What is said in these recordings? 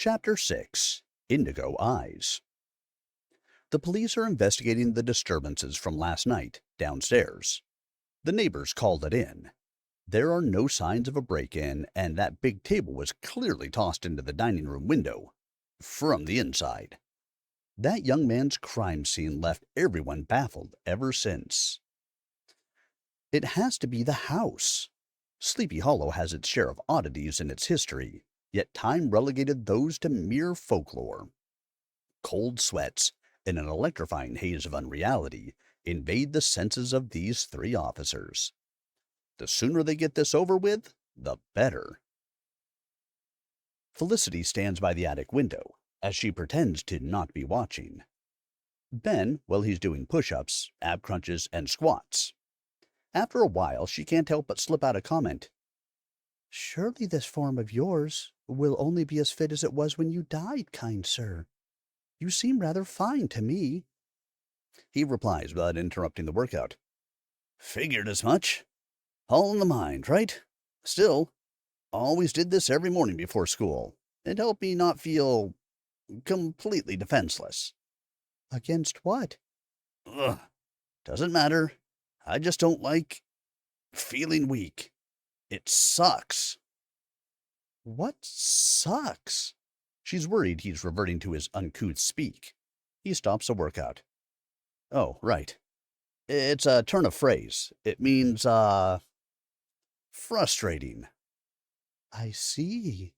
Chapter 6 Indigo Eyes. The police are investigating the disturbances from last night downstairs. The neighbors called it in. There are no signs of a break-in, and that big table was clearly tossed into the dining room window from the inside. That young man's crime scene left everyone baffled ever since. It has to be the house. Sleepy Hollow has its share of oddities in its history, yet time relegated those to mere folklore. Cold sweats and an electrifying haze of unreality invade the senses of these three officers. The sooner they get this over with, the better. Felicity stands by the attic window as she pretends to not be watching. Ben, well, he's doing push-ups, ab crunches, and squats. After a while, she can't help but slip out a comment. "Surely this form of yours will only be as fit as it was when you died, kind sir. You seem rather fine to me." He replies without interrupting the workout. "Figured as much. All in the mind, right? Still, always did this every morning before school. It helped me not feel completely defenseless." "Against what?" "Ugh, doesn't matter. I just don't like feeling weak. It sucks." "What sucks?" She's worried he's reverting to his uncouth speak. He stops the workout. "Oh, right. It's a turn of phrase. It means, frustrating." "I see.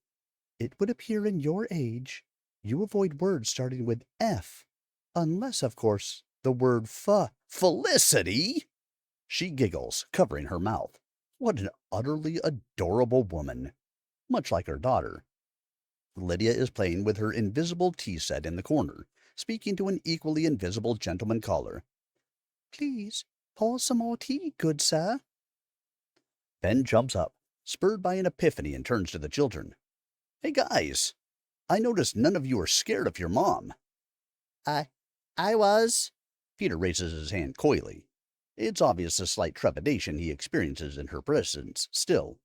It would appear in your age you avoid words starting with F, unless, of course, the word Felicity!" She giggles, covering her mouth. What an utterly adorable woman. Much like her daughter. Lydia is playing with her invisible tea set in the corner, speaking to an equally invisible gentleman caller. "Please, pour some more tea, good sir." Ben jumps up, spurred by an epiphany, and turns to the children. "Hey, guys, I noticed none of you are scared of your mom." I, I was." Peter raises his hand coyly. It's obvious the slight trepidation he experiences in her presence still.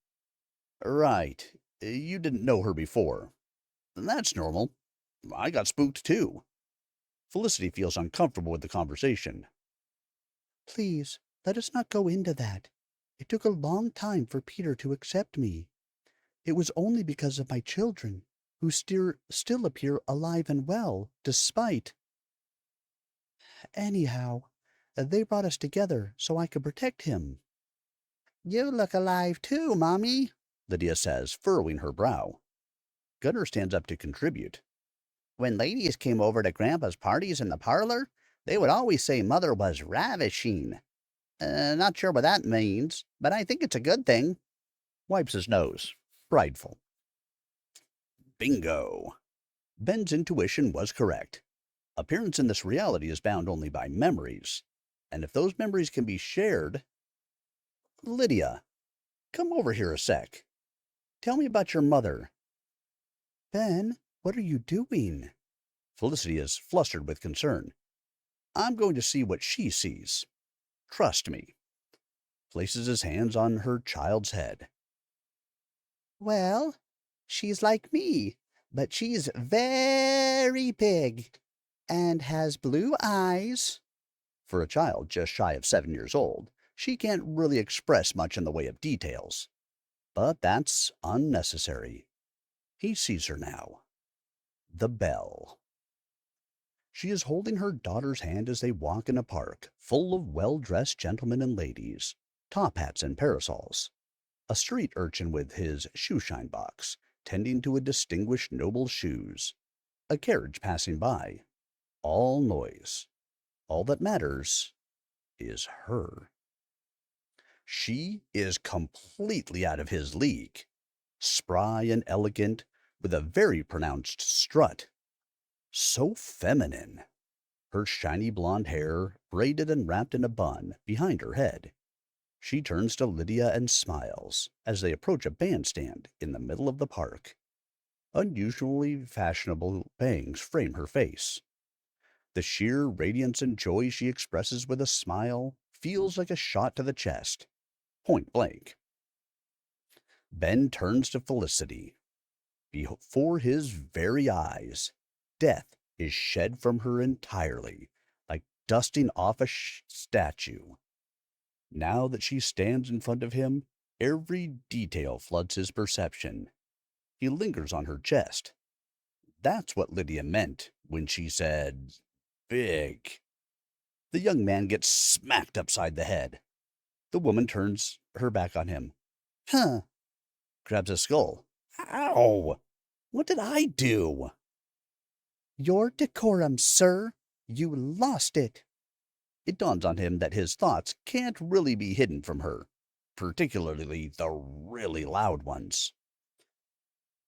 "Right. You didn't know her before. That's normal. I got spooked too." Felicity feels uncomfortable with the conversation. "Please, let us not go into that. It took a long time for Peter to accept me. It was only because of my children, who still appear alive and well, despite. Anyhow, they brought us together so I could protect him." "You look alive too, Mommy," Lydia says, furrowing her brow. Gunner stands up to contribute. "When ladies came over to Grandpa's parties in the parlor, they would always say Mother was ravishing. Not sure what that means, but I think it's a good thing." Wipes his nose. Prideful. Bingo. Ben's intuition was correct. Appearance in this reality is bound only by memories. And if those memories can be shared... "Lydia, come over here a sec. Tell me about your mother." "Ben, what are you doing?" Felicity is flustered with concern. "I'm going to see what she sees. Trust me." Places his hands on her child's head. "Well, she's like me, but she's very big and has blue eyes." For a child just shy of 7 years old, she can't really express much in the way of details. But that's unnecessary. He sees her now. The bell. She is holding her daughter's hand as they walk in a park full of well-dressed gentlemen and ladies, top hats and parasols. A street urchin with his shoe-shine box, tending to a distinguished noble's shoes. A carriage passing by. All noise. All that matters is her. She is completely out of his league. Spry and elegant, with a very pronounced strut. So feminine. Her shiny blonde hair, braided and wrapped in a bun, behind her head. She turns to Lydia and smiles as they approach a bandstand in the middle of the park. Unusually fashionable bangs frame her face. The sheer radiance and joy she expresses with a smile feels like a shot to the chest. Point blank. Ben turns to Felicity. Before his very eyes, death is shed from her entirely, like dusting off a statue. Now that she stands in front of him, every detail floods his perception. He lingers on her chest. That's what Lydia meant when she said, big. The young man gets smacked upside the head. The woman turns her back on him. Huh. Grabs his skull. Ow! What did I do? Your decorum, sir. You lost it. It dawns on him that his thoughts can't really be hidden from her, particularly the really loud ones.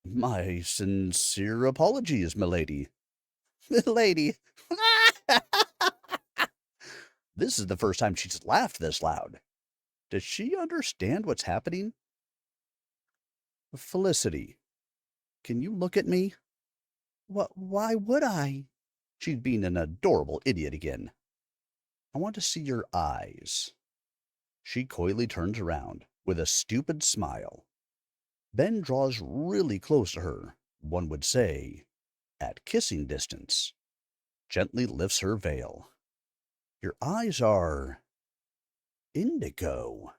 My sincere apologies, milady. Milady. This is the first time she's laughed this loud. Does she understand what's happening? Felicity, can you look at me? Why would I? She's being an adorable idiot again. I want to see your eyes. She coyly turns around with a stupid smile. Ben draws really close to her, one would say, at kissing distance. Gently lifts her veil. Your eyes are indigo.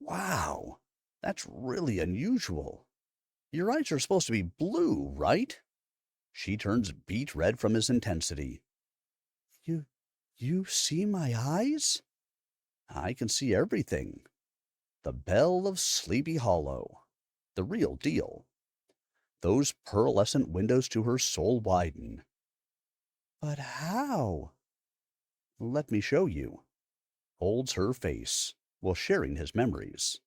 Wow, that's really unusual. Your eyes are supposed to be blue, right? She turns beet red from his intensity. You, you see my eyes? I can see everything. The belle of Sleepy Hollow. The real deal. Those pearlescent windows to her soul widen. But how? Let me show you. Holds her face while sharing his memories.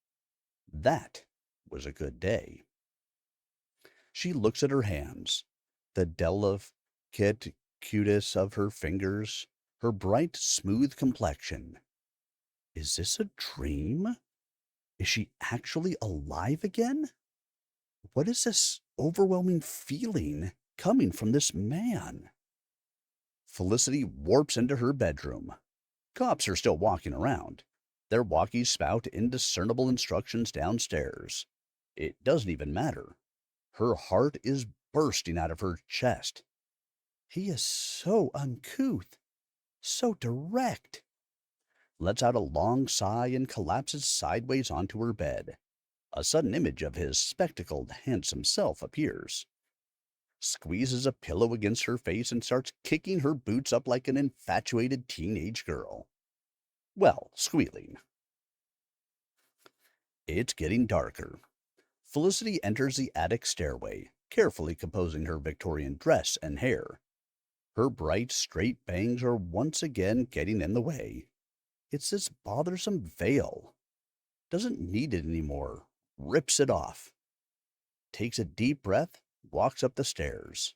That was a good day. She looks at her hands, the delicate cuteness of her fingers, her bright, smooth complexion. Is this a dream? Is she actually alive again? What is this overwhelming feeling coming from this man? Felicity warps into her bedroom. Cops are still walking around. Their walkies spout indiscernible instructions downstairs. It doesn't even matter. Her heart is bursting out of her chest. He is so uncouth, so direct. Lets out a long sigh and collapses sideways onto her bed. A sudden image of his spectacled, handsome self appears. Squeezes a pillow against her face and starts kicking her boots up like an infatuated teenage girl. Well, squealing. It's getting darker. Felicity enters the attic stairway, carefully composing her Victorian dress and hair. Her bright, straight bangs are once again getting in the way. It's this bothersome veil. Doesn't need it anymore. Rips it off. Takes a deep breath, walks up the stairs.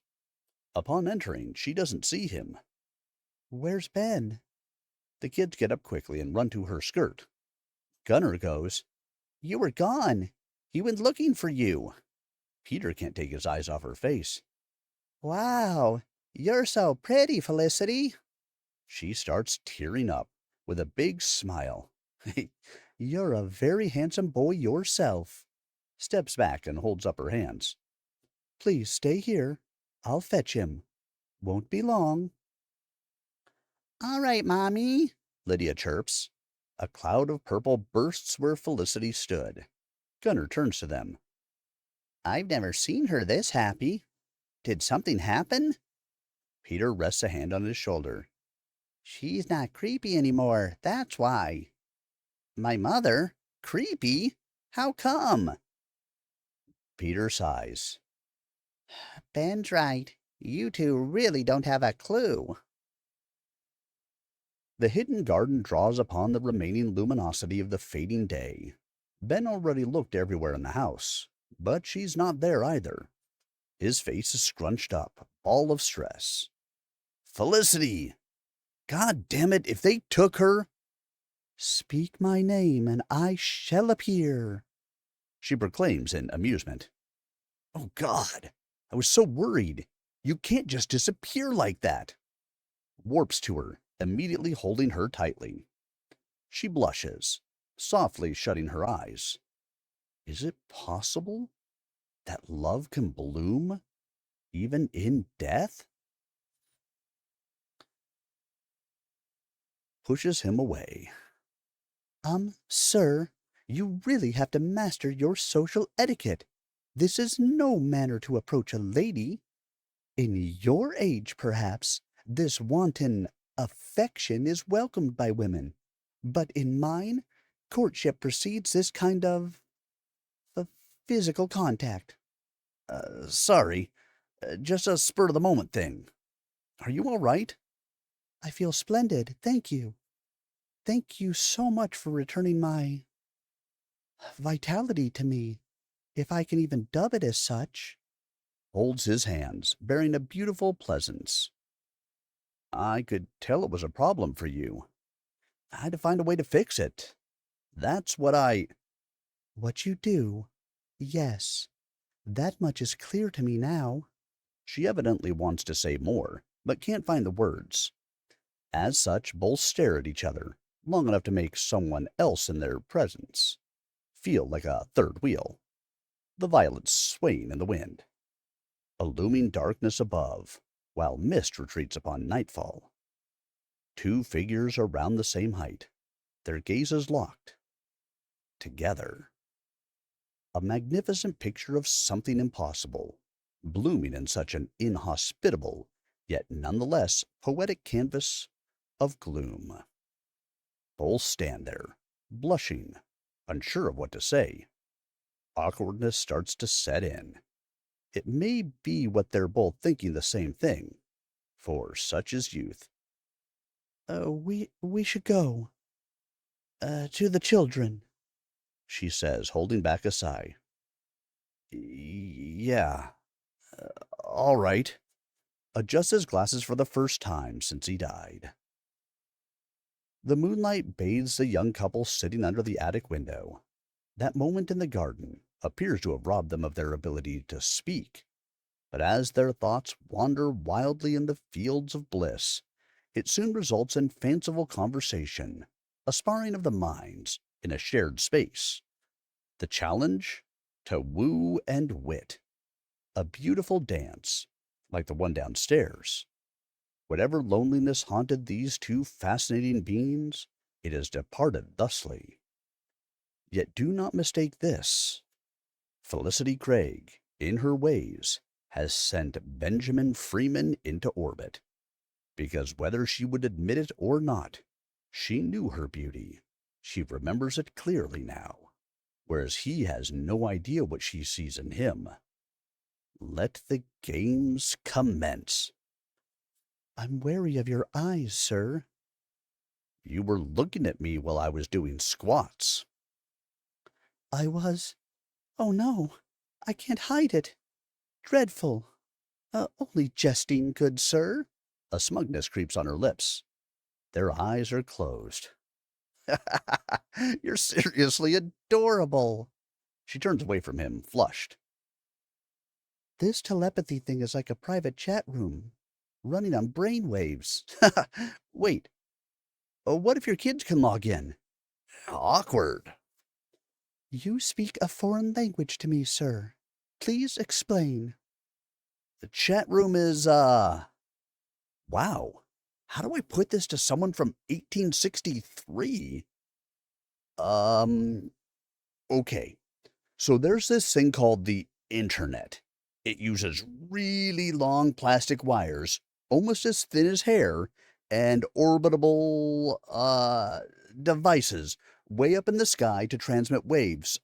Upon entering, she doesn't see him. Where's Ben? The kids get up quickly and run to her skirt. Gunnar goes, You were gone. He went looking for you. Peter can't take his eyes off her face. Wow, you're so pretty, Felicity. She starts tearing up with a big smile. You're a very handsome boy yourself. Steps back and holds up her hands. Please stay here. I'll fetch him. Won't be long. All right, Mommy, Lydia chirps. A cloud of purple bursts where Felicity stood. Gunnar turns to them. I've never seen her this happy. Did something happen? Peter rests a hand on his shoulder. She's not creepy anymore, that's why. My mother? Creepy? How come? Peter sighs. Ben's right. You two really don't have a clue. The hidden garden draws upon the remaining luminosity of the fading day. Ben already looked everywhere in the house, but she's not there either. His face is scrunched up, all of stress. Felicity! God damn it, if they took her... Speak my name, and I shall appear, she proclaims in amusement. Oh, God! I was so worried. You can't just disappear like that. Warps to her, immediately holding her tightly. She blushes, softly shutting her eyes. Is it possible? That love can bloom even in death? Pushes him away. Sir, you really have to master your social etiquette. This is no manner to approach a lady. In your age, perhaps, this wanton affection is welcomed by women. But in mine, courtship precedes this kind of physical contact. Sorry, just a spur of the moment thing. Are you all right? I feel splendid, thank you. Thank you so much for returning my vitality to me, if I can even dub it as such. Holds his hands, bearing a beautiful pleasance. I could tell it was a problem for you. I had to find a way to fix it. That's what I. What you do? Yes, that much is clear to me now. She evidently wants to say more, but can't find the words. As such, both stare at each other, long enough to make someone else in their presence feel like a third wheel, the violets swaying in the wind. A looming darkness above, while mist retreats upon nightfall. Two figures around the same height, their gazes locked. Together. A magnificent picture of something impossible, blooming in such an inhospitable, yet nonetheless poetic canvas of gloom. Both stand there, blushing, unsure of what to say. Awkwardness starts to set in. It may be what they're both thinking the same thing, for such is youth. We should go. To the children, she says, holding back a sigh. Yeah, all right. Adjusts his glasses for the first time since he died. The moonlight bathes the young couple sitting under the attic window. That moment in the garden appears to have robbed them of their ability to speak. But as their thoughts wander wildly in the fields of bliss, it soon results in fanciful conversation, a sparring of the minds in a shared space. The challenge? To woo and wit. A beautiful dance, like the one downstairs. Whatever loneliness haunted these two fascinating beings, it has departed thusly. Yet do not mistake this. Felicity Craig, in her ways, has sent Benjamin Freeman into orbit. Because whether she would admit it or not, she knew her beauty. She remembers it clearly now, whereas he has no idea what she sees in him. Let the games commence. I'm wary of your eyes, sir. You were looking at me while I was doing squats. I was. Oh no, I can't hide it. Dreadful. Only jesting, good sir. A smugness creeps on her lips. Their eyes are closed. You're seriously adorable. She turns away from him, flushed. This telepathy thing is like a private chat room, running on brain waves. Wait, what if your kids can log in? Awkward. You speak a foreign language to me, sir. Please explain. The chat room is, wow. How do I put this to someone from 1863? Um, okay. So there's this thing called the internet. It uses really long plastic wires, almost as thin as hair, and orbitable, devices way up in the sky to transmit waves.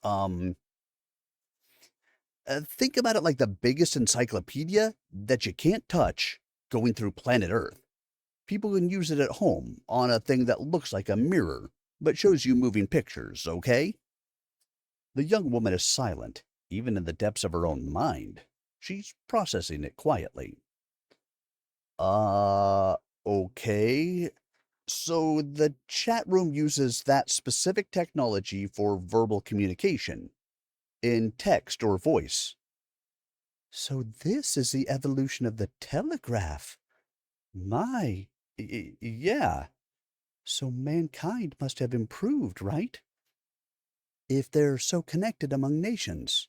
Think about it like the biggest encyclopedia that you can't touch going through planet Earth. People can use it at home on a thing that looks like a mirror, but shows you moving pictures, okay? The young woman is silent, even in the depths of her own mind. She's processing it quietly. Uh, okay. So the chat room uses that specific technology for verbal communication, in text or voice. So this is the evolution of the telegraph. My, yeah. So mankind must have improved, right? If they're so connected among nations.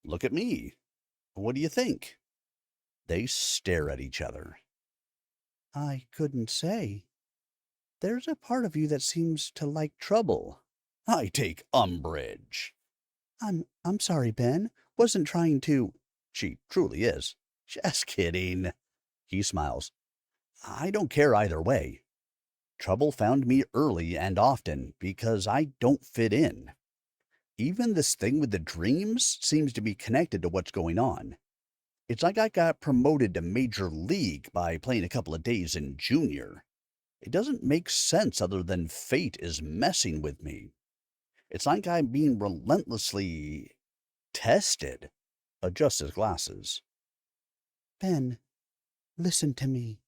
Look at me. What do you think? They stare at each other. I couldn't say. There's a part of you that seems to like trouble. I take umbrage. I'm sorry, Ben. Wasn't trying to. She truly is. Just kidding. He smiles. I don't care either way. Trouble found me early and often because I don't fit in. Even this thing with the dreams seems to be connected to what's going on. It's like I got promoted to Major League by playing a couple of days in Junior. It doesn't make sense other than fate is messing with me. It's like I'm being relentlessly tested. Adjusts his glasses. Ben, listen to me.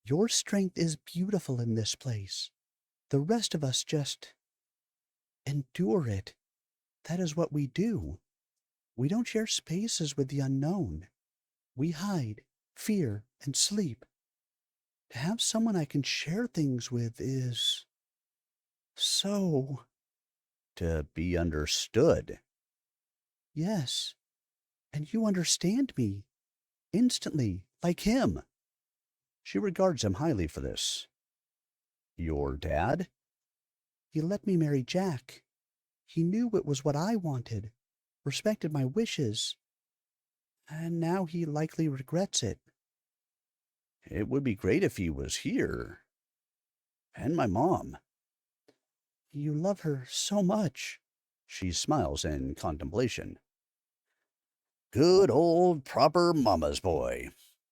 Your strength is beautiful in this place. The rest of us just endure it. That is what we do. We don't share spaces with the unknown. We hide, fear, and sleep. To have someone I can share things with is so. To be understood. Yes, and you understand me. Instantly, like him. She regards him highly for this. Your dad? He let me marry Jack. He knew it was what I wanted, respected my wishes, and now he likely regrets it. It would be great if he was here. And my mom. You love her so much. She smiles in contemplation. Good old proper mama's boy.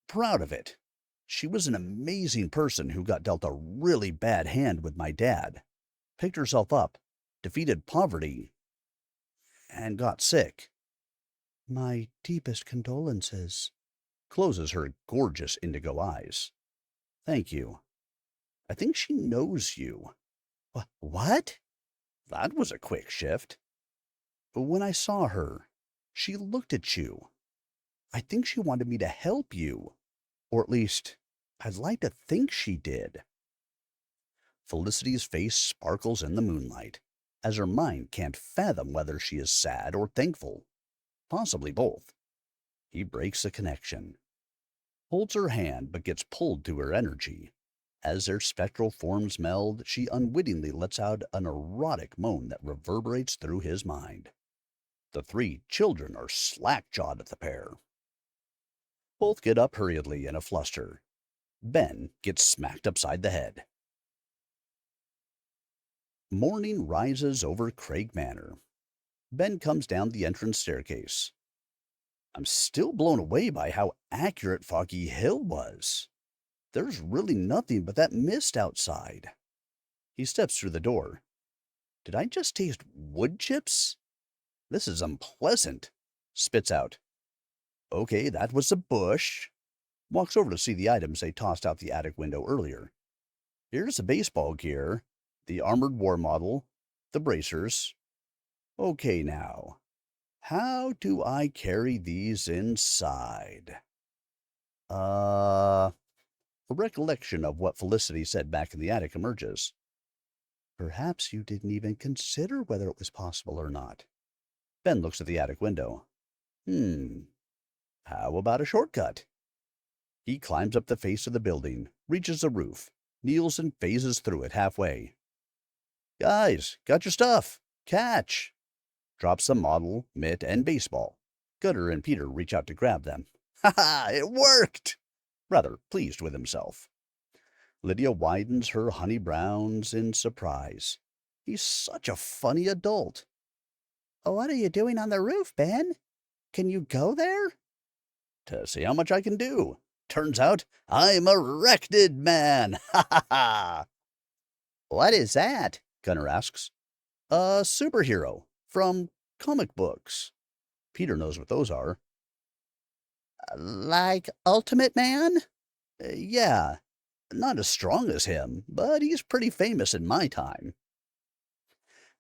Proud of it. She was an amazing person who got dealt a really bad hand with my dad. Picked herself up, defeated poverty, and got sick. My deepest condolences. Closes her gorgeous indigo eyes. Thank you. I think she knows you. What? That was a quick shift. When I saw her, she looked at you. I think she wanted me to help you. Or at least, I'd like to think she did. Felicity's face sparkles in the moonlight, as her mind can't fathom whether she is sad or thankful. Possibly both. He breaks the connection. Holds her hand but gets pulled to her energy. As their spectral forms meld, she unwittingly lets out an erotic moan that reverberates through his mind. The three children are slack-jawed at the pair. Both get up hurriedly in a fluster. Ben gets smacked upside the head. Morning rises over Craig Manor. Ben comes down the entrance staircase. I'm still blown away by how accurate Foggy Hill was. There's really nothing but that mist outside. He steps through the door. Did I just taste wood chips? This is unpleasant. Spits out. Okay, that was a bush. Walks over to see the items they tossed out the attic window earlier. Here's the baseball gear, the armored war model, the bracers. Okay now, how do I carry these inside? A recollection of what Felicity said back in the attic emerges. Perhaps you didn't even consider whether it was possible or not. Ben looks at the attic window. How about a shortcut? He climbs up the face of the building, reaches the roof, kneels and phases through it halfway. Guys, got your stuff. Catch! Drops the model, mitt, and baseball. Gunnar and Peter reach out to grab them. Ha ha! It worked! Rather pleased with himself. Lydia widens her honey browns in surprise. He's such a funny adult. What are you doing on the roof, Ben? Can you go there? To see how much I can do. Turns out I'm a erected man. Ha ha ha! What is that? Gunnar asks. A superhero from comic books. Peter knows what those are. Like Ultimate Man? Yeah. Not as strong as him, but he's pretty famous in my time.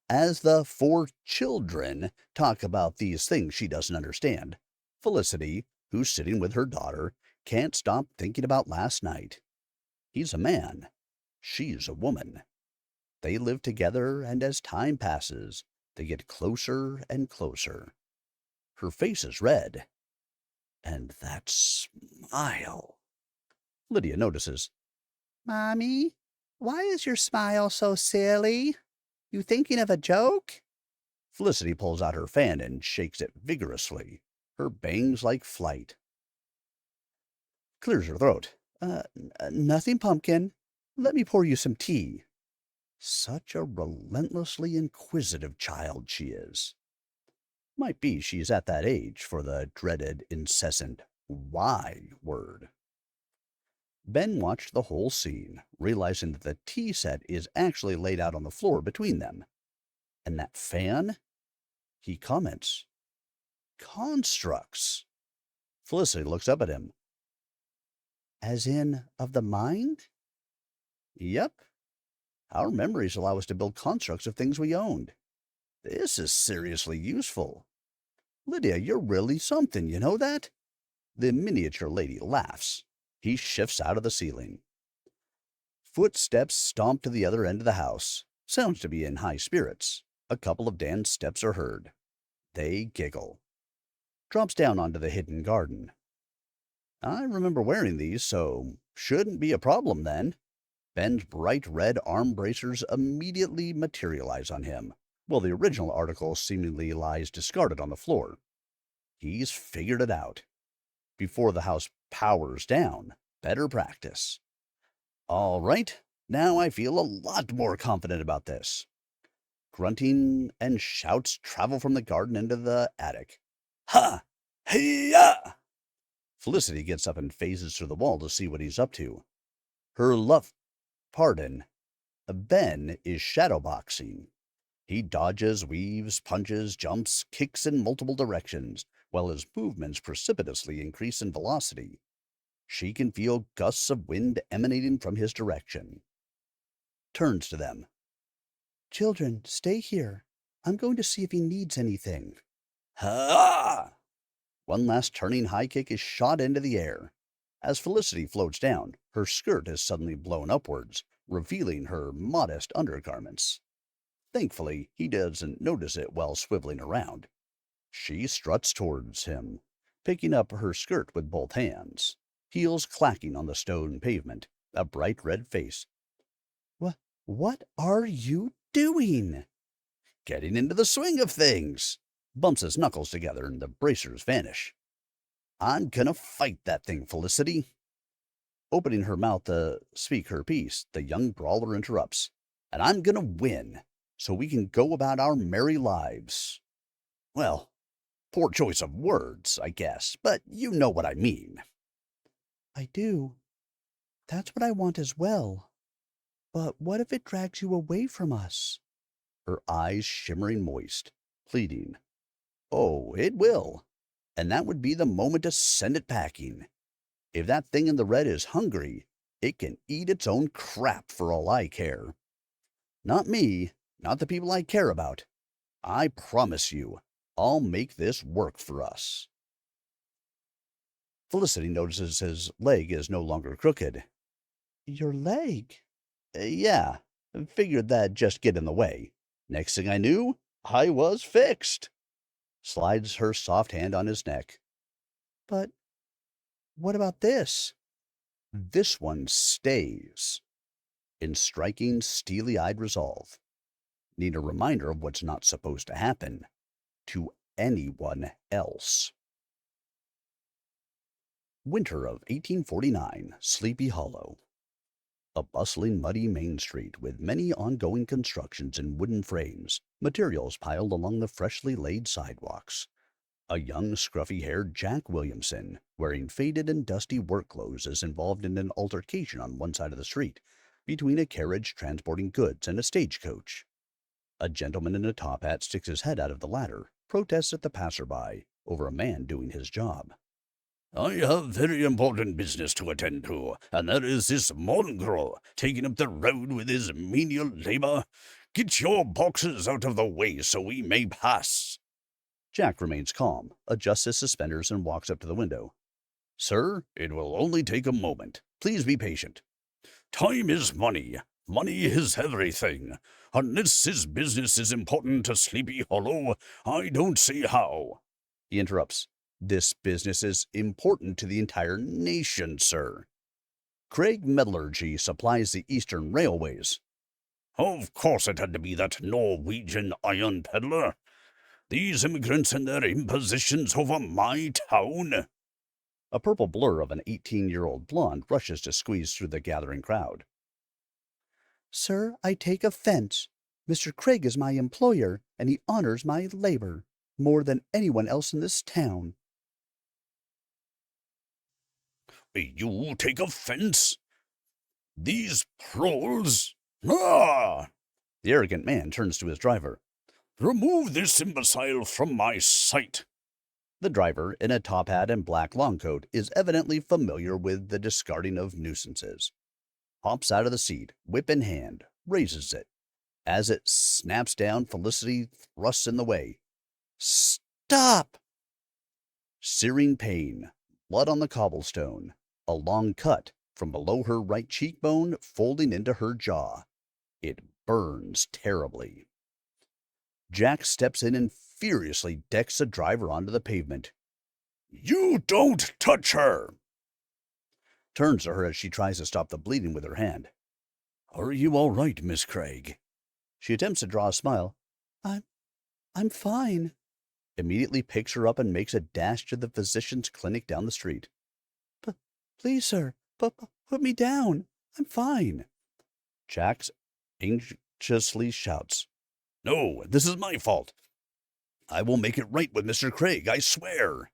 As the four children talk about these things she doesn't understand, Felicity, who's sitting with her daughter, can't stop thinking about last night. He's a man. She's a woman. They live together, and as time passes, they get closer and closer. Her face is red. And that smile. Lydia notices. Mommy, why is your smile so silly? You thinking of a joke? Felicity pulls out her fan and shakes it vigorously. Her bangs like flight. Clears her throat. Nothing, Pumpkin. Let me pour you some tea. Such a relentlessly inquisitive child she is. Might be she's at that age for the dreaded, incessant why word. Ben watched the whole scene, realizing that the tea set is actually laid out on the floor between them. And that fan? He comments. Constructs. Felicity looks up at him. As in, of the mind? Yep. Our memories allow us to build constructs of things we owned. This is seriously useful. Lydia, you're really something, you know that? The miniature lady laughs. He shifts out of the ceiling. Footsteps stomp to the other end of the house. Sounds to be in high spirits. A couple of Dan's steps are heard. They giggle. Drops down onto the hidden garden. I remember wearing these, so shouldn't be a problem then. Ben's bright red arm bracers immediately materialize on him, while the original article seemingly lies discarded on the floor. He's figured it out. Before the house powers down, better practice. All right, now I feel a lot more confident about this. Grunting and shouts travel from the garden into the attic. Ha! Hey-ya! Felicity gets up and phases through the wall to see what he's up to. Her pardon, Ben is shadowboxing. He dodges, weaves, punches, jumps, kicks in multiple directions, while his movements precipitously increase in velocity. She can feel gusts of wind emanating from his direction. Turns to them. Children, stay here. I'm going to see if he needs anything. Ha! One last turning high kick is shot into the air. As Felicity floats down, her skirt is suddenly blown upwards, revealing her modest undergarments. Thankfully, he doesn't notice it while swiveling around. She struts towards him, picking up her skirt with both hands, heels clacking on the stone pavement, a bright red face. What are you doing? Getting into the swing of things. Bumps his knuckles together and the bracers vanish. I'm gonna fight that thing, Felicity. Opening her mouth to speak her piece, the young brawler interrupts. And I'm gonna win, so we can go about our merry lives. Well, poor choice of words, I guess, but you know what I mean. I do. That's what I want as well. But what if it drags you away from us? Her eyes shimmering moist, pleading. Oh, it will. And that would be the moment to send it packing. If that thing in the red is hungry, it can eat its own crap for all I care. Not me, not the people I care about. I promise you, I'll make this work for us. Felicity notices his leg is no longer crooked. Your leg? Yeah, figured that'd just get in the way. Next thing I knew, I was fixed. Slides her soft hand on his neck. But what about this? This one stays. In striking, steely-eyed resolve. Need a reminder of what's not supposed to happen to anyone else. Winter of 1849, Sleepy Hollow. A bustling, muddy main street with many ongoing constructions in wooden frames, materials piled along the freshly laid sidewalks. A young, scruffy-haired Jack Williamson, wearing faded and dusty work clothes, is involved in an altercation on one side of the street, between a carriage transporting goods and a stagecoach. A gentleman in a top hat sticks his head out of the latter, protests at the passerby over a man doing his job. I have very important business to attend to, and there is this mongrel taking up the road with his menial labor. Get your boxes out of the way so we may pass. Jack remains calm, adjusts his suspenders, and walks up to the window. Sir, it will only take a moment. Please be patient. Time is money. Money is everything. Unless this business is important to Sleepy Hollow, I don't see how. He interrupts. This business is important to the entire nation, sir. Craig Metallurgy supplies the Eastern Railways. Of course it had to be that Norwegian iron peddler. These immigrants and their impositions over my town. A purple blur of an 18-year-old blonde rushes to squeeze through the gathering crowd. Sir, I take offense. Mr. Craig is my employer, and he honors my labor more than anyone else in this town. You take offense? These proles? Ah! The arrogant man turns to his driver. Remove this imbecile from my sight. The driver, in a top hat and black long coat, is evidently familiar with the discarding of nuisances. Hops out of the seat, whip in hand, raises it. As it snaps down, Felicity thrusts in the way. Stop! Searing pain, blood on the cobblestone, a long cut from below her right cheekbone folding into her jaw. It burns terribly. Jack steps in and furiously decks the driver onto the pavement. You don't touch her! Turns to her as she tries to stop the bleeding with her hand. Are you all right, Miss Craig? She attempts to draw a smile. I'm fine. Immediately picks her up and makes a dash to the physician's clinic down the street. Please, sir, put me down. I'm fine. Jack anxiously shouts. No, this is my fault. I will make it right with Mr. Craig, I swear.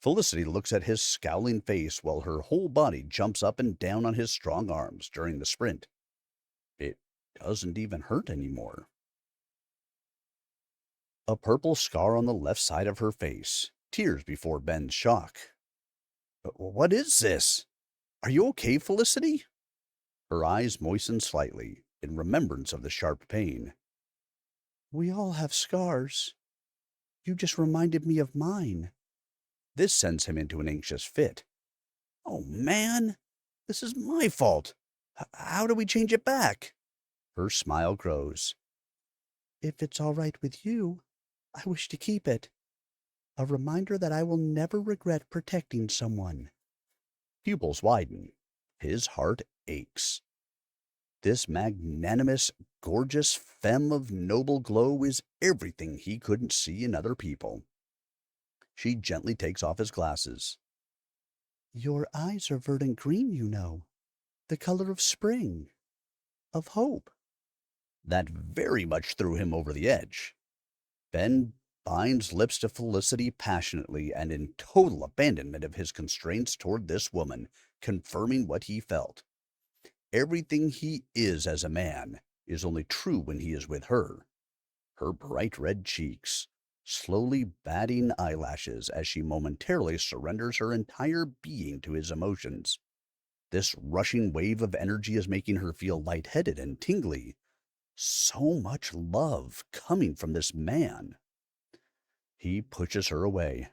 Felicity looks at his scowling face while her whole body jumps up and down on his strong arms during the sprint. It doesn't even hurt anymore. A purple scar on the left side of her face, tears before Ben's shock. What is this? Are you okay, Felicity? Her eyes moisten slightly in remembrance of the sharp pain. We all have scars. You just reminded me of mine. This sends him into an anxious fit. Oh, man, this is my fault. How do we change it back? Her smile grows. If it's all right with you, I wish to keep it. A reminder that I will never regret protecting someone. Pupils widen. His heart aches. This magnanimous, gorgeous femme of noble glow is everything he couldn't see in other people. She gently takes off his glasses. Your eyes are verdant green, you know. The color of spring. Of hope. That very much threw him over the edge. Ben binds lips to Felicity passionately and in total abandonment of his constraints toward this woman, confirming what he felt. Everything he is as a man is only true when he is with her. Her bright red cheeks, slowly batting eyelashes as she momentarily surrenders her entire being to his emotions. This rushing wave of energy is making her feel lightheaded and tingly. So much love coming from this man. He pushes her away.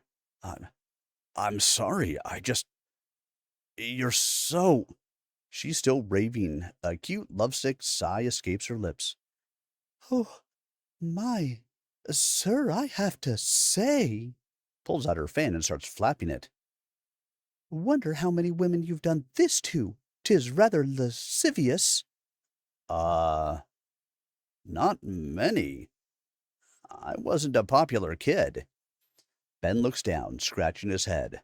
I'm sorry, You're so... She's still raving. A cute, lovesick sigh escapes her lips. Oh, my... Sir, I have to say... Pulls out her fan and starts flapping it. Wonder how many women you've done this to. 'Tis rather lascivious. Not many. I wasn't a popular kid. Ben looks down, scratching his head.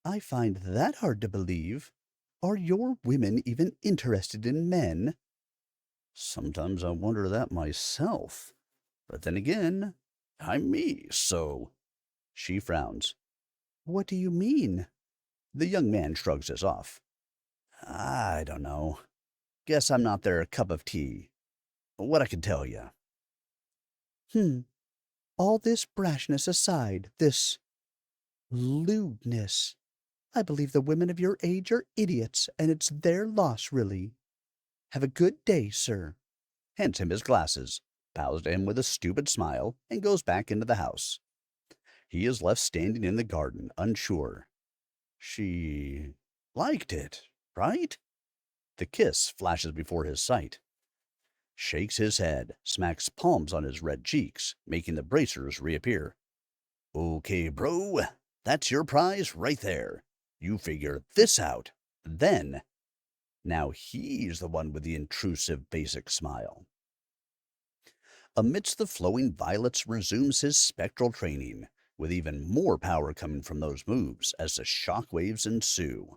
I find that hard to believe. Are your women even interested in men? Sometimes I wonder that myself. But then again, I'm me, so... She frowns. What do you mean? The young man shrugs this off. I don't know. Guess I'm not their cup of tea. What I can tell you. All this brashness aside, this lewdness. I believe the women of your age are idiots, and it's their loss, really. Have a good day, sir. Hands him his glasses, bows to him with a stupid smile, and goes back into the house. He is left standing in the garden, unsure. She liked it, right? The kiss flashes before his sight. Shakes his head, smacks palms on his red cheeks, making the bracers reappear. Okay, bro, that's your prize right there. You figure this out. Then, now he's the one with the intrusive basic smile. Amidst the flowing violets resumes his spectral training, with even more power coming from those moves as the shock waves ensue.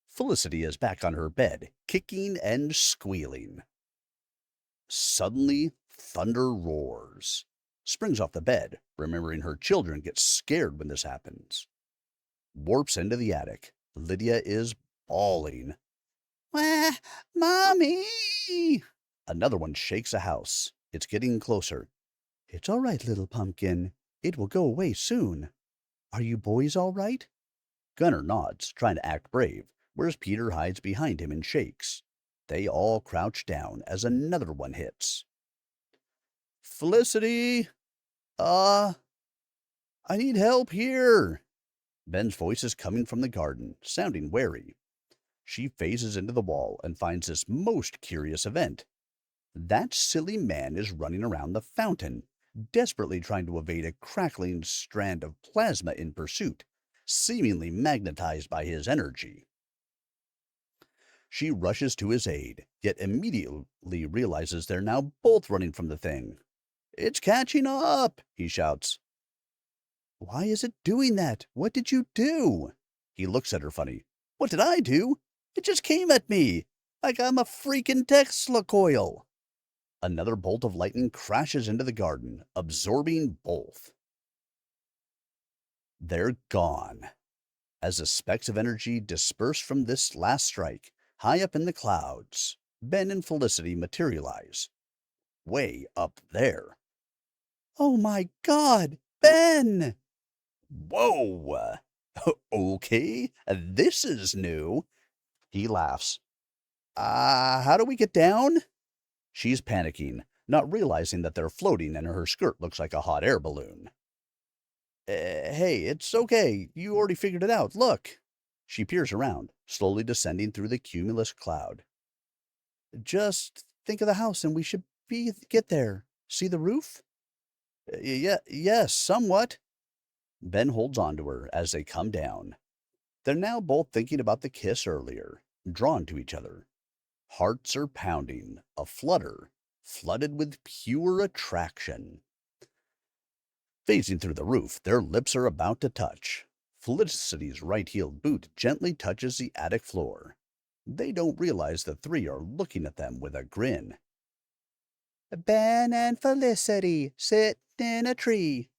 Felicity is back on her bed, kicking and squealing. Suddenly, thunder roars. Springs off the bed, remembering her children get scared when this happens. Warps into the attic. Lydia is bawling. Wah, Mommy! Another one shakes a house. It's getting closer. It's all right, little pumpkin. It will go away soon. Are you boys all right? Gunner nods, trying to act brave, whereas Peter hides behind him and shakes. They all crouch down as another one hits. Felicity! I need help here. Ben's voice is coming from the garden, sounding wary. She phases into the wall and finds this most curious event. That silly man is running around the fountain, desperately trying to evade a crackling strand of plasma in pursuit, seemingly magnetized by his energy. She rushes to his aid, yet immediately realizes they're now both running from the thing. It's catching up, he shouts. Why is it doing that? What did you do? He looks at her funny. What did I do? It just came at me, like I'm a freaking Tesla coil. Another bolt of lightning crashes into the garden, absorbing both. They're gone. As the specks of energy disperse from this last strike, high up in the clouds, Ben and Felicity materialize. Way up there. Oh my God, Ben! Whoa! Okay, this is new. He laughs. How do we get down? She's panicking, not realizing that they're floating and her skirt looks like a hot air balloon. Hey, it's okay. You already figured it out. Look. She peers around, slowly descending through the cumulus cloud. Just think of the house and we should get there. See the roof? Yes, somewhat. Ben holds on to her as they come down. They're now both thinking about the kiss earlier, drawn to each other. Hearts are pounding, aflutter, flooded with pure attraction. Phasing through the roof, their lips are about to touch. Felicity's right-heeled boot gently touches the attic floor. They don't realize the three are looking at them with a grin. Ben and Felicity sit in a tree.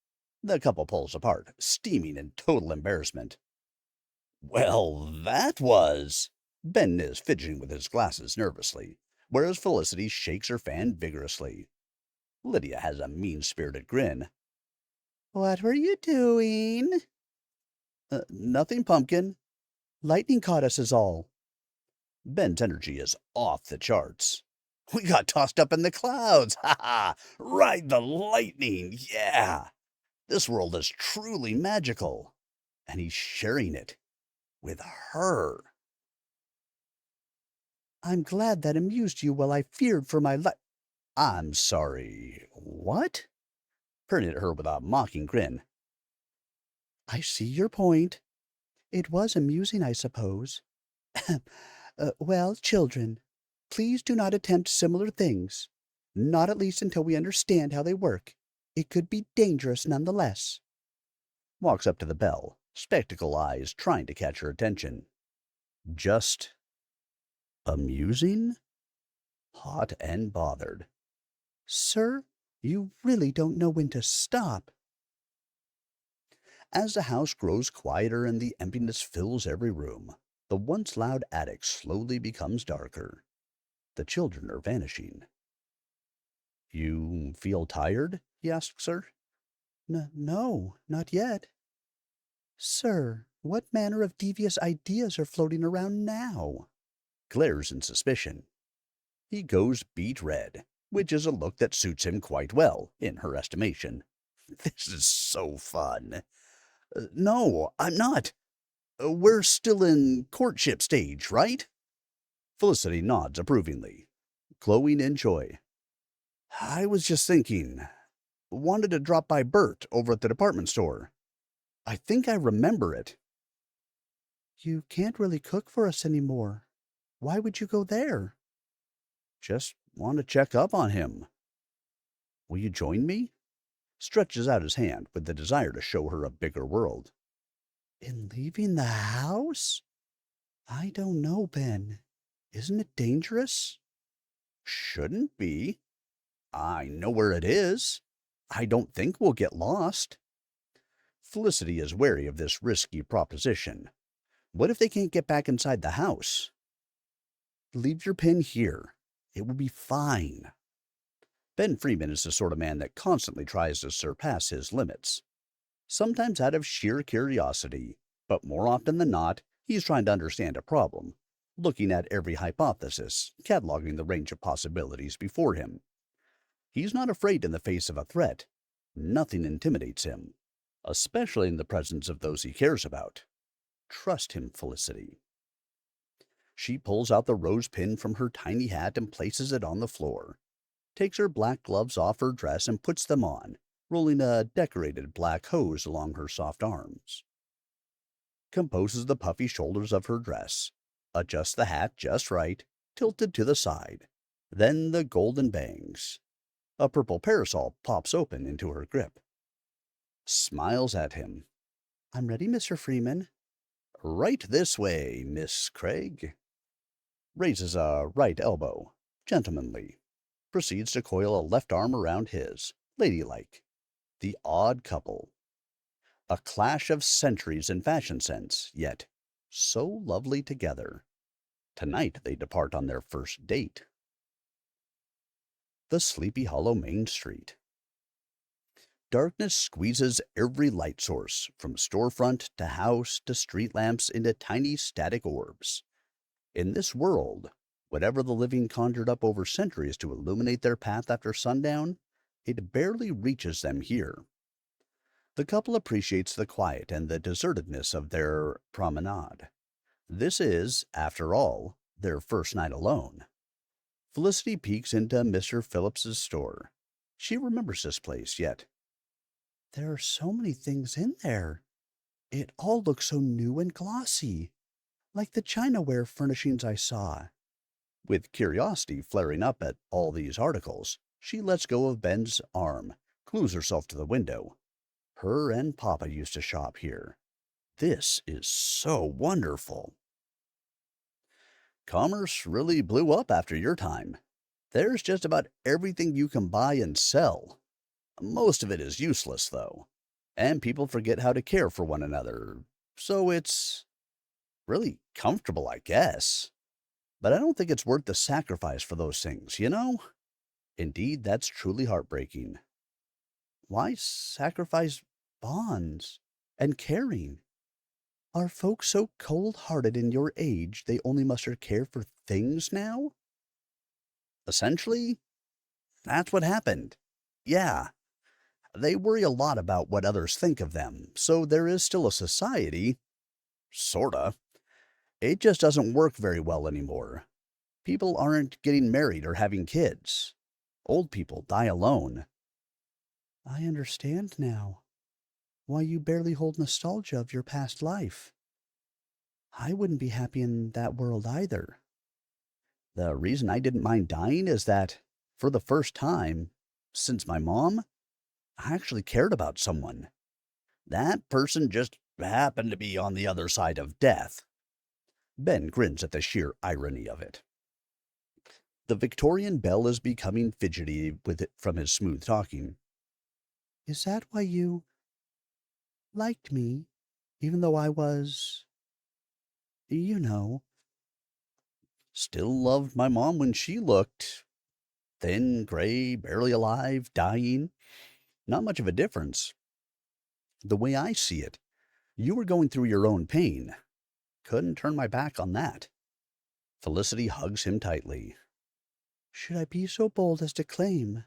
The couple pulls apart, steaming in total embarrassment. Well, that was... Ben is fidgeting with his glasses nervously, whereas Felicity shakes her fan vigorously. Lydia has a mean-spirited grin. What were you doing? Nothing, Pumpkin. Lightning caught us is all. Ben's energy is off the charts. We got tossed up in the clouds. Ha ha! Ride the lightning. Yeah! This world is truly magical. And he's sharing it with her. I'm glad that amused you while I feared for my life. I'm sorry. What? Peered at her with a mocking grin. I see your point. It was amusing, I suppose. Well, children, please do not attempt similar things. Not at least until we understand how they work. It could be dangerous nonetheless. Walks up to the bell, spectacle eyes trying to catch her attention. Just amusing? Hot and bothered. Sir, you really don't know when to stop. As the house grows quieter and the emptiness fills every room, the once loud attic slowly becomes darker. The children are vanishing. You feel tired? He asks her. No, not yet. Sir, what manner of devious ideas are floating around now? Glares in suspicion. He goes beet red, which is a look that suits him quite well, in her estimation. This is so fun. No, I'm not. We're still in courtship stage, right? Felicity nods approvingly, glowing in joy. I was just thinking, Wanted to drop by Bert over at the department store. I think I remember it. You can't really cook for us anymore. Why would you go there? Just want to check up on him. Will you join me? Stretches out his hand with the desire to show her a bigger world. In leaving the house? I don't know, Ben. Isn't it dangerous? Shouldn't be. I know where it is. I don't think we'll get lost. Felicity is wary of this risky proposition. What if they can't get back inside the house? Leave your pin here. It will be fine. Ben Freeman is the sort of man that constantly tries to surpass his limits. Sometimes out of sheer curiosity, but more often than not, he's trying to understand a problem, looking at every hypothesis, cataloging the range of possibilities before him. He's not afraid in the face of a threat. Nothing intimidates him, especially in the presence of those he cares about. Trust him, Felicity. She pulls out the rose pin from her tiny hat and places it on the floor, takes her black gloves off her dress and puts them on, rolling a decorated black hose along her soft arms. Composes the puffy shoulders of her dress, adjusts the hat just right, tilted to the side, then the golden bangs. A purple parasol pops open into her grip. Smiles at him. I'm ready, Mr. Freeman. Right this way, Miss Craig. Raises a right elbow, gentlemanly. Proceeds to coil a left arm around his, ladylike. The odd couple. A clash of centuries in fashion sense, yet so lovely together. Tonight they depart on their first date. The Sleepy Hollow Main Street. Darkness squeezes every light source, from storefront to house to street lamps, into tiny static orbs. In this world, whatever the living conjured up over centuries to illuminate their path after sundown, it barely reaches them here. The couple appreciates the quiet and the desertedness of their promenade. This is, after all, their first night alone. Felicity peeks into Mr. Phillips's store. She remembers this place, yet there are so many things in there. It all looks so new and glossy, like the chinaware furnishings I saw. With curiosity flaring up at all these articles, she lets go of Ben's arm, glues herself to the window. Her and Papa used to shop here. This is so wonderful. Commerce really blew up after your time. There's just about everything you can buy and sell. Most of it is useless, though, and people forget how to care for one another, so it's really comfortable, I guess. But I don't think it's worth the sacrifice for those things, you know? Indeed, that's truly heartbreaking. Why sacrifice bonds and caring? Are folks so cold-hearted in your age they only muster care for things now? Essentially, that's what happened. Yeah, they worry a lot about what others think of them, so there is still a society. Sorta. It just doesn't work very well anymore. People aren't getting married or having kids. Old people die alone. I understand now why you barely hold nostalgia of your past life. I wouldn't be happy in that world either. The reason I didn't mind dying is that, for the first time, since my mom, I actually cared about someone. That person just happened to be on the other side of death. Ben grins at the sheer irony of it. The Victorian belle is becoming fidgety with it from his smooth talking. Is that why you liked me, even though I was, you know? Still loved my mom when she looked thin, gray, barely alive, dying. Not much of a difference. The way I see it, you were going through your own pain. Couldn't turn my back on that. Felicity hugs him tightly. Should I be so bold as to claim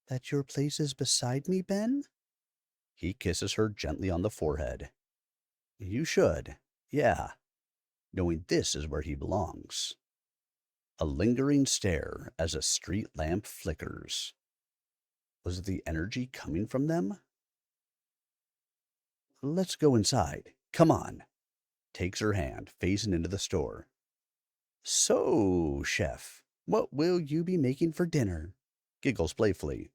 that your place is beside me, Ben? He kisses her gently on the forehead. You should, yeah, knowing this is where he belongs. A lingering stare as a street lamp flickers. Was it the energy coming from them? Let's go inside. Come on. Takes her hand, facing into the store. So, chef, what will you be making for dinner? Giggles playfully.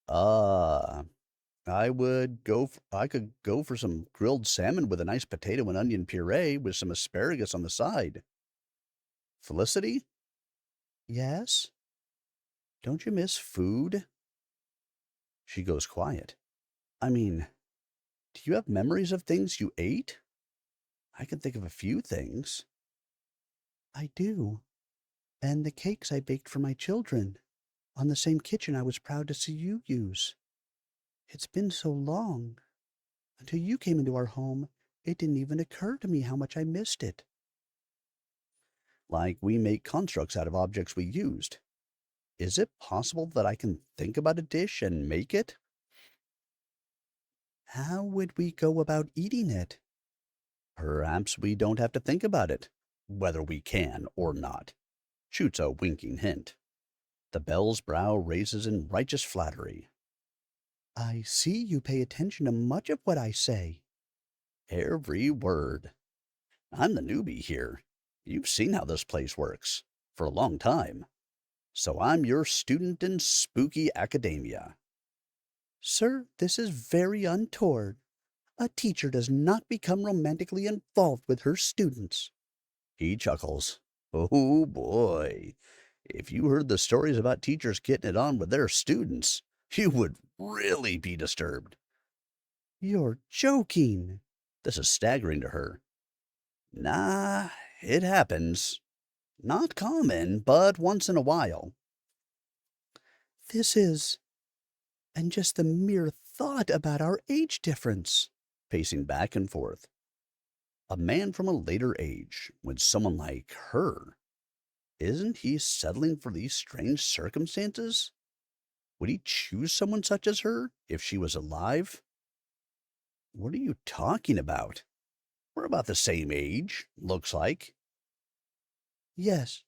Uh, I could go for some grilled salmon with a nice potato and onion puree with some asparagus on the side. Felicity? Yes? Don't you miss food? She goes quiet. I mean, do you have memories of things you ate? I can think of a few things. I do. And the cakes I baked for my children on the same kitchen I was proud to see you use. It's been so long. Until you came into our home, it didn't even occur to me how much I missed it. Like we make constructs out of objects we used. Is it possible that I can think about a dish and make it? How would we go about eating it? Perhaps we don't have to think about it, whether we can or not. Shoots a winking hint. The belle's brow raises in righteous flattery. I see you pay attention to much of what I say. Every word. I'm the newbie here. You've seen how this place works for a long time. So I'm your student in spooky academia. Sir, this is very untoward. A teacher does not become romantically involved with her students. He chuckles. Oh boy. If you heard the stories about teachers getting it on with their students, you would really be disturbed. You're joking. This is staggering to her. Nah, it happens. Not common, but once in a while. This is, and just the mere thought about our age difference. Pacing back and forth. A man from a later age, with someone like her. Isn't he settling for these strange circumstances? Would he choose someone such as her if she was alive? What are you talking about? We're about the same age, looks like. Yes,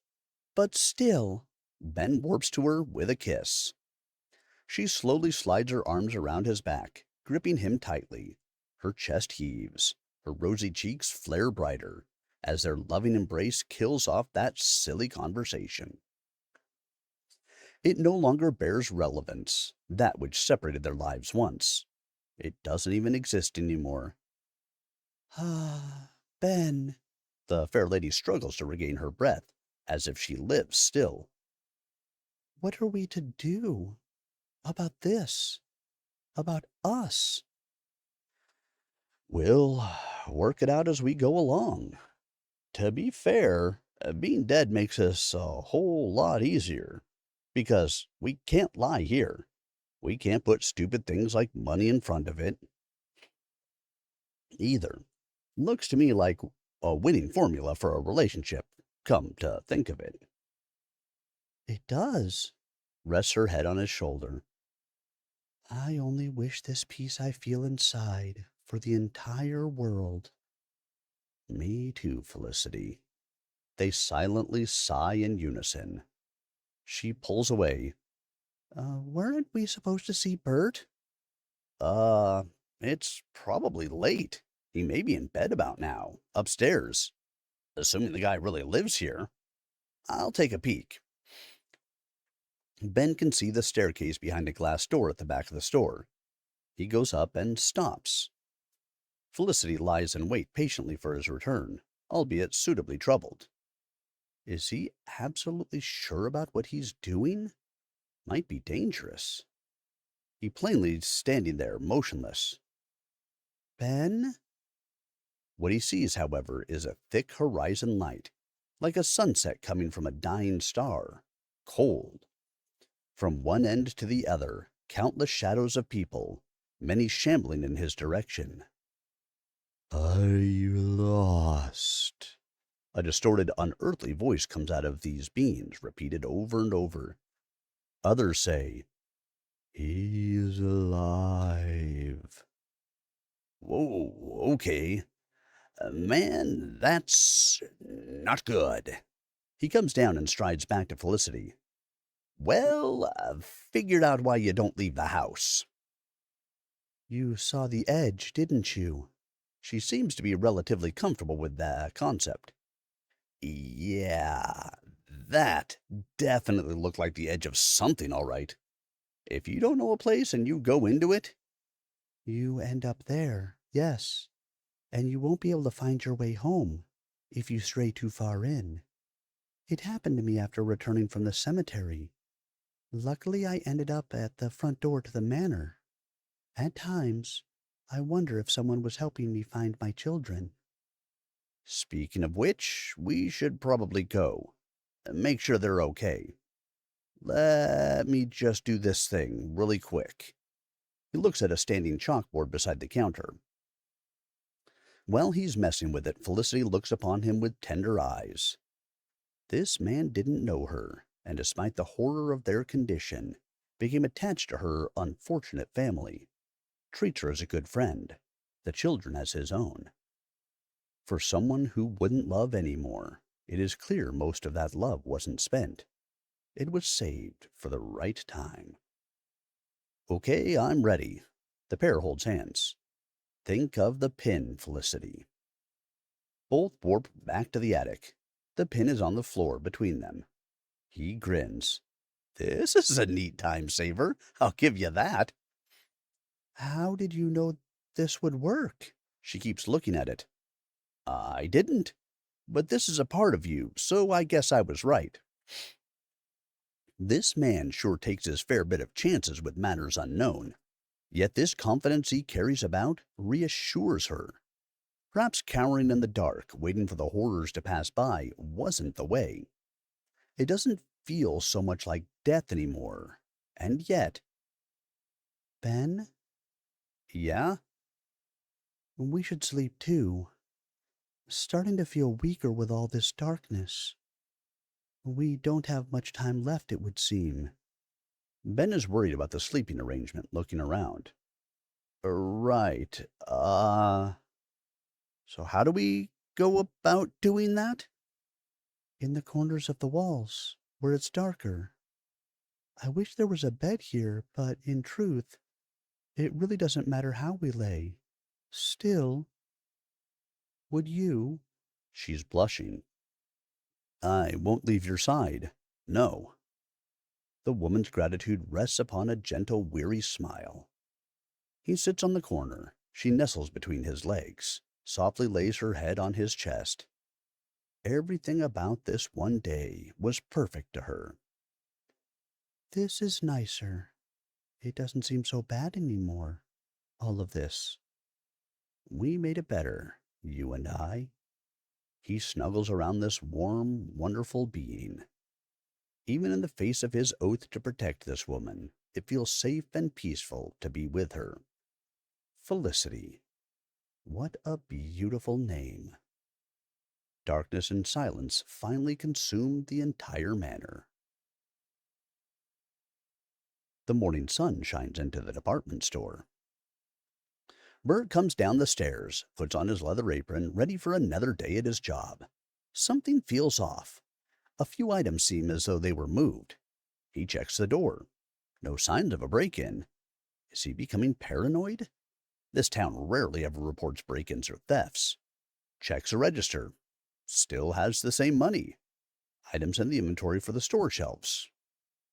but still. Ben warps to her with a kiss. She slowly slides her arms around his back, gripping him tightly. Her chest heaves, her rosy cheeks flare brighter, as their loving embrace kills off that silly conversation. It no longer bears relevance, that which separated their lives once. It doesn't even exist anymore. Ah, Ben. The fair lady struggles to regain her breath, as if she lives still. What are we to do about this? About us? We'll work it out as we go along. To be fair, being dead makes us a whole lot easier. Because we can't lie here. We can't put stupid things like money in front of it either. Looks to me like a winning formula for a relationship, come to think of it. It does. Rests her head on his shoulder. I only wish this peace I feel inside for the entire world. Me too, Felicity. They silently sigh in unison. She pulls away. Weren't we supposed to see Bert? Uh, it's probably late. He may be in bed about now, upstairs. Assuming the guy really lives here. I'll take a peek. Ben can see the staircase behind a glass door at the back of the store. He goes up and stops. Felicity lies in wait patiently for his return, albeit suitably troubled. Is he absolutely sure about what he's doing? Might be dangerous. He plainly standing there, motionless. Ben? What he sees, however, is a thick horizon light, like a sunset coming from a dying star. Cold. From one end to the other, countless shadows of people, many shambling in his direction. I'm lost. A distorted, unearthly voice comes out of these beings, repeated over and over. Others say, He's alive. Whoa, okay. Man, that's not good. He comes down and strides back to Felicity. Well, figured out why you don't leave the house. You saw the edge, didn't you? She seems to be relatively comfortable with the concept. Yeah, that definitely looked like the edge of something, all right. If you don't know a place and you go into it, you end up there, yes, and you won't be able to find your way home if you stray too far in. It happened to me after returning from the cemetery. Luckily, I ended up at the front door to the manor. At times, I wonder if someone was helping me find my children. Speaking of which, we should probably go. Make sure they're okay. Let me just do this thing really quick. He looks at a standing chalkboard beside the counter. While he's messing with it, Felicity looks upon him with tender eyes. This man didn't know her, and despite the horror of their condition, became attached to her unfortunate family, treats her as a good friend, the children as his own. For someone who wouldn't love any more, it is clear most of that love wasn't spent. It was saved for the right time. Okay, I'm ready. The pair holds hands. Think of the pin, Felicity. Both warp back to the attic. The pin is on the floor between them. He grins. This is a neat time saver, I'll give you that. How did you know this would work? She keeps looking at it. I didn't. But this is a part of you, so I guess I was right. This man sure takes his fair bit of chances with matters unknown. Yet this confidence he carries about reassures her. Perhaps cowering in the dark, waiting for the horrors to pass by, wasn't the way. It doesn't feel so much like death anymore. And yet... Ben? Yeah? We should sleep too. Starting to feel weaker with all this darkness. We don't have much time left, it would seem. Ben is worried about the sleeping arrangement, looking around. Right. So how do we go about doing that? In the corners of the walls, where it's darker. I wish there was a bed here, but in truth, it really doesn't matter how we lay. Still, would you? She's blushing. I won't leave your side. No. The woman's gratitude rests upon a gentle, weary smile. He sits on the corner. She nestles between his legs, softly lays her head on his chest. Everything about this one day was perfect to her. This is nicer. It doesn't seem so bad anymore, all of this. We made it better, you and I. He snuggles around this warm, wonderful being. Even in the face of his oath to protect this woman, it feels safe and peaceful to be with her. Felicity. What a beautiful name. Darkness and silence finally consumed the entire manor. The morning sun shines into the department store. Bert comes down the stairs, puts on his leather apron, ready for another day at his job. Something feels off. A few items seem as though they were moved. He checks the door. No signs of a break-in. Is he becoming paranoid? This town rarely ever reports break-ins or thefts. Checks a register. Still has the same money. Items in the inventory for the store shelves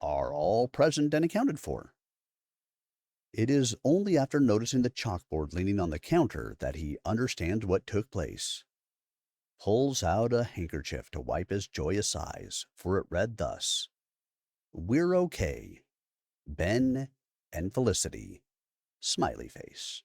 are all present and accounted for. It is only after noticing the chalkboard leaning on the counter that he understands what took place. Pulls out a handkerchief to wipe his joyous eyes, for it read thus: We're okay. Ben and Felicity. Smiley face.